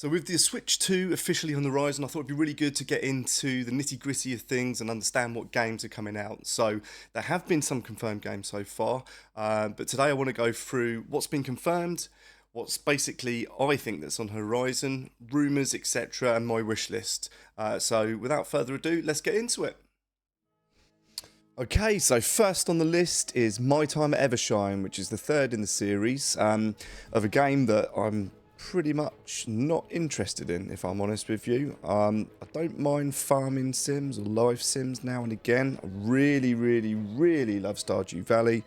So with the Switch 2 officially on the horizon, I thought it'd be really good to get into the nitty-gritty of things and understand what games are coming out. So there have been some confirmed games so far, but today I want to go through what's been confirmed, what's basically I think that's on the horizon, rumours, etc., and my wish list. So without further ado, let's get into it. Okay, so first on the list is My Time at Evershine, which is the third in the series of a game that I'm pretty much not interested in, if I'm honest with you. I don't mind farming sims or life sims now and again. I really love Stardew Valley,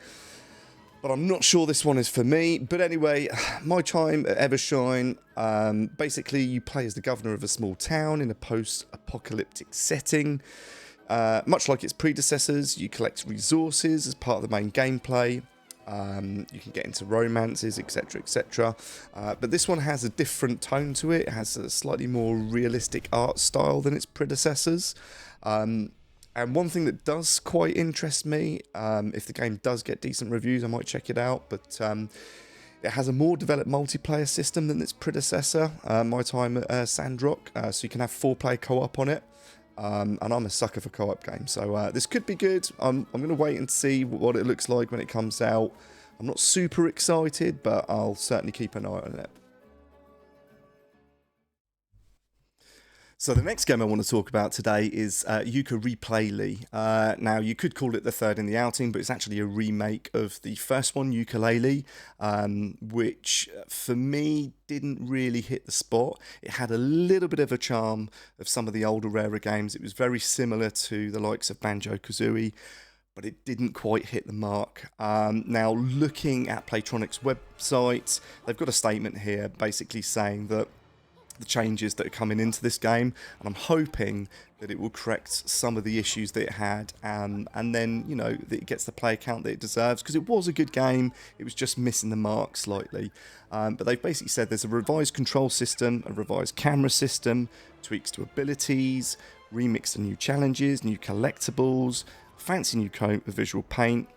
but I'm not sure this one is for me. But anyway, My Time at Evershine, basically you play as the governor of a small town in a post-apocalyptic setting. Much like its predecessors, you collect resources as part of the main gameplay. You can get into romances, etc, etc. But this one has a different tone to it. It has a slightly more realistic art style than its predecessors. And one thing that does quite interest me, if the game does get decent reviews, I might check it out. But it has a more developed multiplayer system than its predecessor, My Time at Sandrock. So you can have 4-player co-op on it. And I'm a sucker for co-op games, so this could be good. I'm going to wait and see what it looks like when it comes out. I'm not super excited, but I'll certainly keep an eye on it. So the next game I want to talk about today is Yooka-Laylee. Now, you could call it the third in the outing, but it's actually a remake of the first one, Yooka-Laylee, which for me didn't really hit the spot. It had a little bit of a charm of some of the older, rarer games. It was very similar to the likes of Banjo-Kazooie, but it didn't quite hit the mark. Now, looking at Playtronic's website, they've got a statement here basically saying that the changes that are coming into this game, and I'm hoping that it will correct some of the issues that it had, and then, you know, that it gets the player count that it deserves, because it was a good game. It was just missing the mark slightly. But they've basically said there's a revised control system, a revised camera system, tweaks to abilities, remix to new challenges, new collectibles, fancy new coat of visual paint.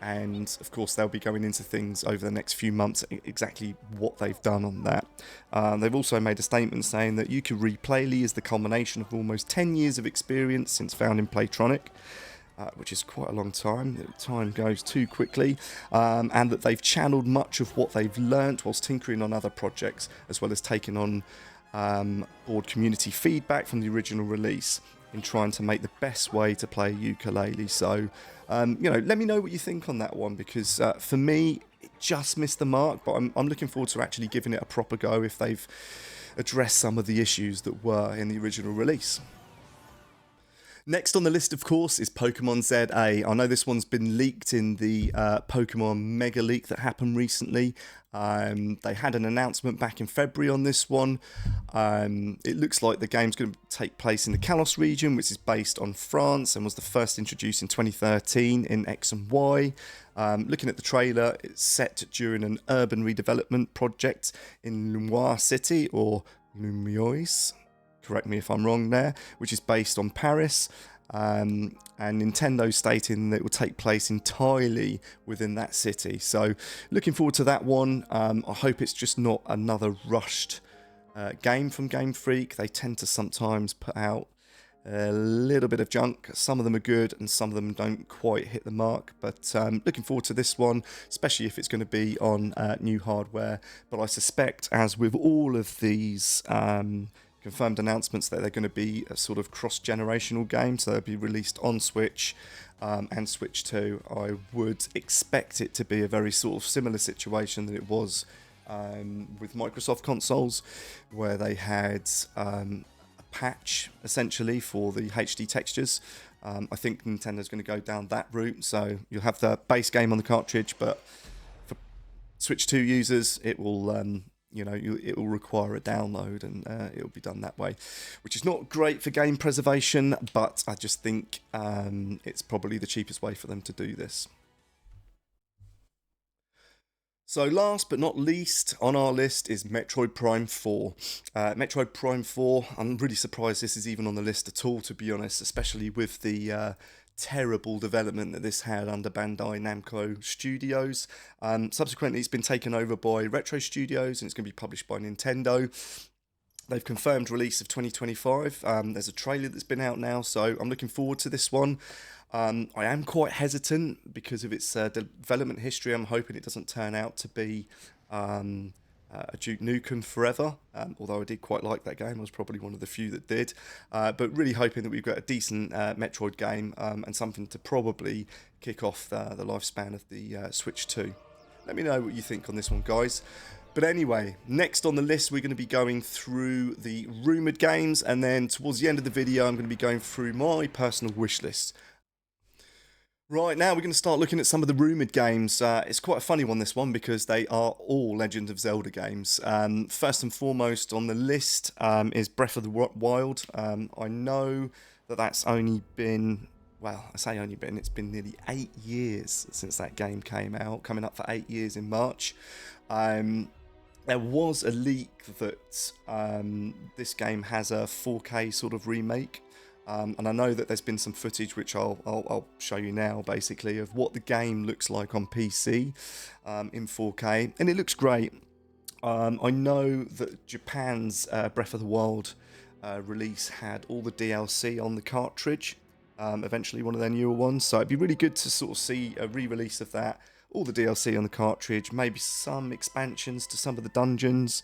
And of course they'll be going into things over the next few months, exactly what they've done on that. They've also made a statement saying that Yooka-Laylee is the culmination of almost 10 years of experience since founding Playtronic, which is quite a long time. Time goes too quickly. And that they've channeled much of what they've learnt whilst tinkering on other projects, as well as taking on board community feedback from the original release in trying to make the best way to play Yooka-Laylee. So, you know, let me know what you think on that one, because for me, it just missed the mark, but I'm looking forward to actually giving it a proper go if they've addressed some of the issues that were in the original release. Next on the list, of course, is Pokemon ZA. I know this one's been leaked in the Pokemon Mega Leak that happened recently. They had an announcement back in February on this one. It looks like the game's going to take place in the Kalos region, which is based on France and was the first introduced in 2013 in X and Y. Looking at the trailer, it's set during an urban redevelopment project in Lumours City, or Lumours, correct me if I'm wrong there, which is based on Paris, and Nintendo stating that it will take place entirely within that city. So looking forward to that one. I hope it's just not another rushed game from Game Freak. They tend to sometimes put out a little bit of junk. Some of them are good and some of them don't quite hit the mark, but looking forward to this one, especially if it's going to be on new hardware. But I suspect, as with all of these confirmed announcements, that they're going to be a sort of cross-generational game, so they'll be released on Switch and Switch 2. I would expect it to be a very sort of similar situation that it was with Microsoft consoles, where they had a patch essentially for the HD textures. I think Nintendo's going to go down that route, so you'll have the base game on the cartridge, but for Switch 2 users, it will you know, it will require a download, and it'll be done that way, which is not great for game preservation, but I just think it's probably the cheapest way for them to do this. So last but not least on our list is Metroid Prime 4. Metroid Prime 4, I'm really surprised this is even on the list at all, to be honest, especially with the terrible development that this had under Bandai Namco Studios. Subsequently, it's been taken over by Retro Studios and it's going to be published by Nintendo. They've confirmed release of 2025. There's a trailer that's been out now, so I'm looking forward to this one. I am quite hesitant because of its development history. I'm hoping it doesn't turn out to be a Duke Nukem Forever, although I did quite like that game. I was probably one of the few that did. But really hoping that we've got a decent Metroid game and something to probably kick off the lifespan of the Switch 2. Let me know what you think on this one, guys. But anyway, next on the list, we're going to be going through the rumoured games, and then towards the end of the video, I'm going to be going through my personal wish list. Right, now we're going to start looking at some of the rumoured games. It's quite a funny one, this one, because they are all Legend of Zelda games. First and foremost on the list is Breath of the Wild. I know that that's only been, well, I say only been, it's been nearly 8 years since that game came out, coming up for 8 years in March. There was a leak that this game has a 4K sort of remake. And I know that there's been some footage which I'll show you now, basically, of what the game looks like on PC in 4K, and it looks great. I know that Japan's Breath of the Wild release had all the DLC on the cartridge, eventually one of their newer ones, so it'd be really good to sort of see a re-release of that, all the DLC on the cartridge, maybe some expansions to some of the dungeons.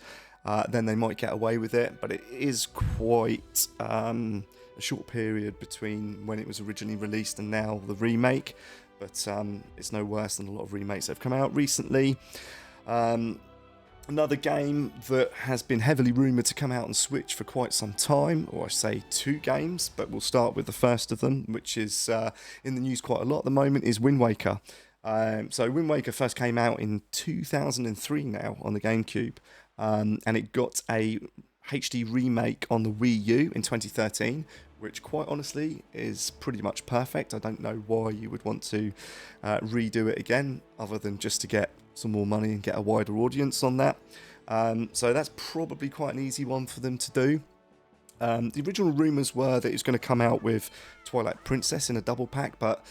Then they might get away with it, but it is quite a short period between when it was originally released and now the remake, but it's no worse than a lot of remakes that have come out recently. Another game that has been heavily rumoured to come out on Switch for quite some time, or I say 2 games, but we'll start with the first of them, which is in the news quite a lot at the moment, is Wind Waker. So Wind Waker first came out in 2003 now on the GameCube, and it got a HD remake on the Wii U in 2013, which quite honestly is pretty much perfect. I don't know why you would want to redo it again, other than just to get some more money and get a wider audience on that. So that's probably quite an easy one for them to do. The original rumours were that it was going to come out with Twilight Princess in a double pack, but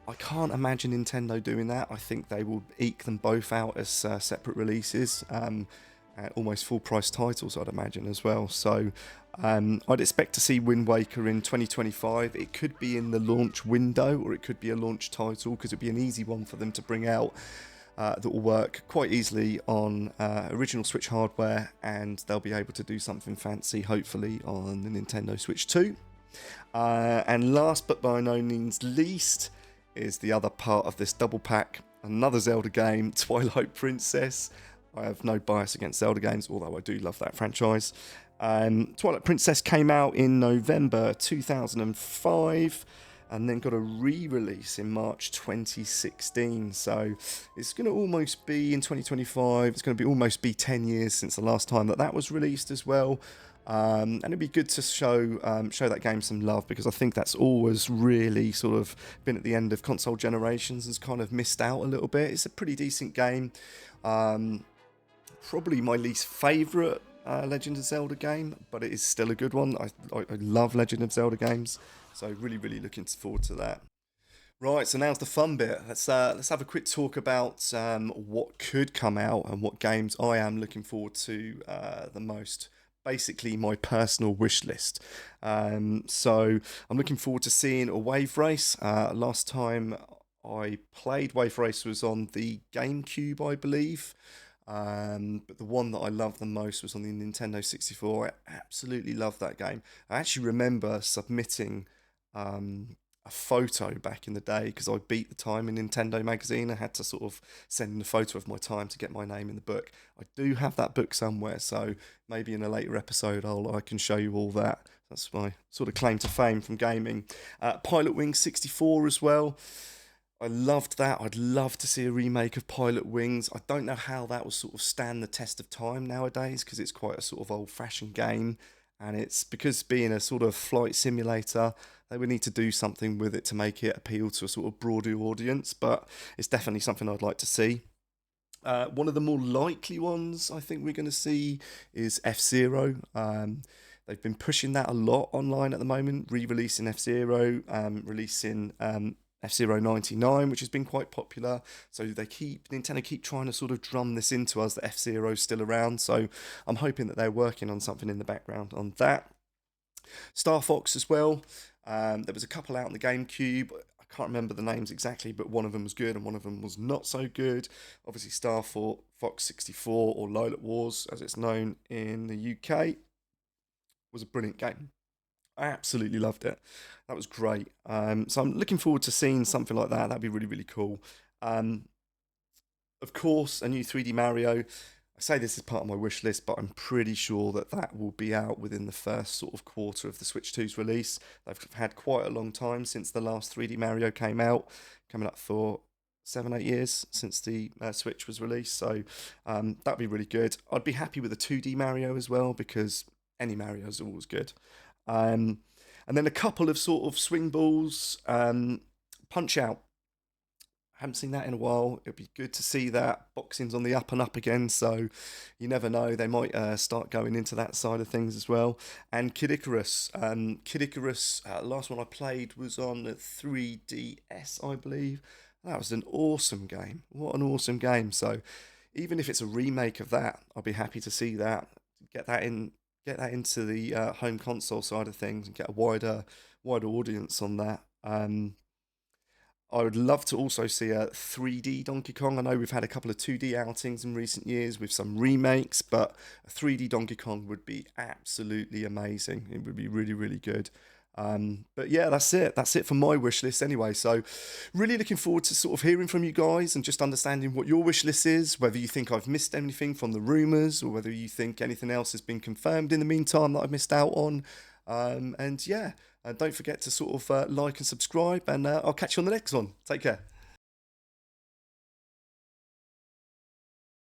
I can't imagine Nintendo doing that. I think they will eke them both out as separate releases, at almost full price titles, I'd imagine, as well. So I'd expect to see Wind Waker in 2025. It could be in the launch window, or it could be a launch title, because it'd be an easy one for them to bring out that will work quite easily on original Switch hardware, and they'll be able to do something fancy, hopefully, on the Nintendo Switch 2. And last but by no means least is the other part of this double pack, another Zelda game, Twilight Princess. I have no bias against Zelda games, although I do love that franchise. Twilight Princess came out in November 2005 and then got a re-release in March 2016. So it's going to almost be in 2025. It's going to be almost 10 years since the last time that was released as well. And it'd be good to show that game some love, because I think that's always really sort of been at the end of console generations and kind of missed out a little bit. It's a pretty decent game. Probably my least favourite Legend of Zelda game, but it is still a good one. I love Legend of Zelda games, so really looking forward to that. Right, so now's the fun bit. Let's have a quick talk about what could come out and what games I am looking forward to the most. Basically my personal wish list. So I'm looking forward to seeing a Wave Race. Last time I played Wave Race was on the GameCube, I believe. But the one that I loved the most was on the Nintendo 64. I absolutely loved that game. I actually remember submitting a photo back in the day, because I beat the time in Nintendo magazine. I had to sort of send in a photo of my time to get my name in the book. I do have that book somewhere, so maybe in a later episode I can show you all that. That's my sort of claim to fame from gaming. Pilot Wings 64 as well. I loved that. I'd love to see a remake of Pilot Wings. I don't know how that will sort of stand the test of time nowadays, because it's quite a sort of old-fashioned game, and it's because being a sort of flight simulator, they would need to do something with it to make it appeal to a sort of broader audience, but it's definitely something I'd like to see. One of the more likely ones I think we're going to see is F-Zero. They've been pushing that a lot online at the moment, re-releasing F-Zero, releasing F-Zero 99, which has been quite popular. So Nintendo keep trying to sort of drum this into us that F-Zero's still around. So I'm hoping that they're working on something in the background on that. Star Fox as well. There was a couple out on the GameCube. I can't remember the names exactly, but one of them was good and one of them was not so good. Obviously, Fox 64, or Lilac Wars, as it's known in the UK, was a brilliant game. I absolutely loved it. That was great. So I'm looking forward to seeing something like that. That'd be really, really cool. Um, of course, a new 3D Mario. I say this is part of my wish list, but I'm pretty sure that that will be out within the first sort of quarter of the Switch 2's release. They've had quite a long time since the last 3D Mario came out, coming up for 7, 8 years since the Switch was released. So that'd be really good. I'd be happy with a 2D Mario as well, because any Mario is always good. Um, and then a couple of sort of swing balls. Punch Out, haven't seen that in a while. It'd be good to see that. Boxing's on the up and up again, so you never know. They might start going into that side of things as well. And Kid Icarus. Kid Icarus, last one I played was on the 3DS, I believe. That was an awesome game. What an awesome game. So even if it's a remake of that, I'll be happy to see that. Get that into the home console side of things and get a wider audience on that. I would love to also see a 3D Donkey Kong. I know we've had a couple of 2D outings in recent years with some remakes, but a 3D Donkey Kong would be absolutely amazing. It would be really, really good. But yeah, that's it. That's it for my wish list anyway. So, really looking forward to sort of hearing from you guys and just understanding what your wish list is, whether you think I've missed anything from the rumours or whether you think anything else has been confirmed in the meantime that I've missed out on. And yeah, don't forget to sort of like and subscribe, and I'll catch you on the next one. Take care.